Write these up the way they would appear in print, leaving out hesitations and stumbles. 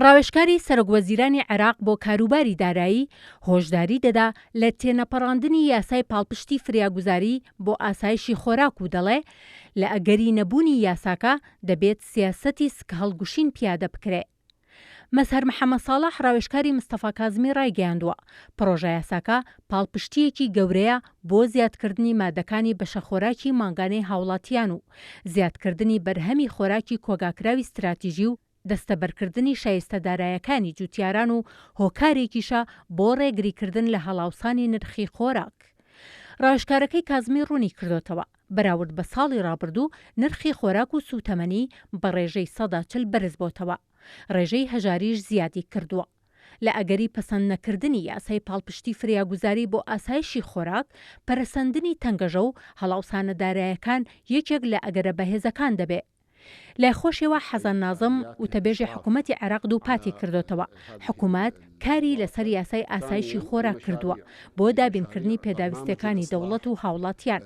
ڕاوێژکاری سەرۆکوەزیرانی عێراق بۆ کاروباری دارایی هۆشداری دەدا لە تێنەپەڕاندنی یاسای پاڵپشتی فریاگوزاری بۆ ئاسایشی خۆراک و دەڵێ لە ئەگەری نەبوونی یاساکە دەبێت سیاسەتی سک هەڵگوشین پیادە بکرێ. مەزهەر محەممەد ساڵح ڕاوێژکاری مستەفا کازمی ڕایگەیاندووە پڕۆژە یاساکە پاڵپشتیەکی گەورەیە بۆ زیادکردنی مادەکانی بەشەخۆراکی ماگانەی هاوڵاتیان و زیادکردنی بەرهەمی خۆراکی کۆگاکراوی استراتیژی و دەستەبەرکردنی شایستەدارایەکانی جوتیاران و هۆکارێکیشە بۆ ڕێگریکردن لە هەڵاوسانی نرخی خۆراک. ڕاوێژکارەکەی کازمی ڕوونی کردوتەوە بەراورد بە ساڵی ڕابردوو نرخی خۆراک و سوتەمەنی بە ڕێژەی 140 بەرز بۆتەوە، ڕێژەی هەژاریش زیادی کردووە. لە ئەگەری پەسەند نەکردنی یاسای پاڵپشتی فریاگوزاری بۆ ئاسایشی خۆراک، پەرەسەندنی تەنگەژە و هەڵاوسانە دارایەکان یەکێک لە ئەگەرە بەهێزەکان دەبێت. لای خۆشەوە حەزان نازم وتەبێژی حکوومەتی عێراق دووپاتی کردوتەوە. حکوومەت کاری لەسەر یاسای ئاسایشی خۆراک کردووە بۆ دابینکردنی پێداویستەکانی دەوڵەت و هاوڵاتیان.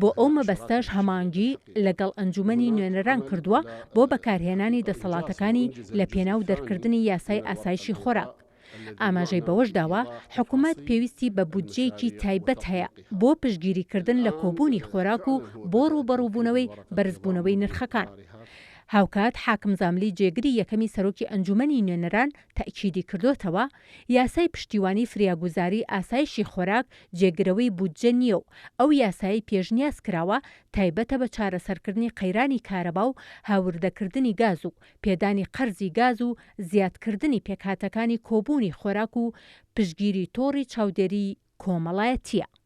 بۆ ئەو مەبەستەش هەمانگی لەگەڵ ئەنجومەنی نوێنەران کردووە بۆ بەکارهێنانی دەسەڵاتەکانی لە پێناو دەرکردنی یاسای ئاسایشی خۆراک. ئاماژەی بەوەش داوە حکوومەت پێویستی بە بودجەیەکی تایبەت هەیە بۆ پشتگیریکردن لە کۆبوونی خۆراک و بۆ ڕوبەڕووبوونەوەی بەرزبوونەوەی نرخەکان. هاوکات حاکم زاملی جێگری یەکەمی سەرۆکی ئەنجومەنی نوێنەران تاکیدی کردوتەوە یاسای پشتیوانی فریاگوزاری ئاسایشی خۆراک جێگرەوەی بودجە نییە و ئەو یاسایی پێشنیاز کراوە تایبەتە بە چارەسەرکردنی قەیرانی کارەبا و هاوردەکردنی گاز و پێدانی قەرزی گاز و زیادکردنی پێکهاتەکانی کۆبوونی خۆراک و پشتگیری تۆڕی چاودێری کۆمەڵایەتیە.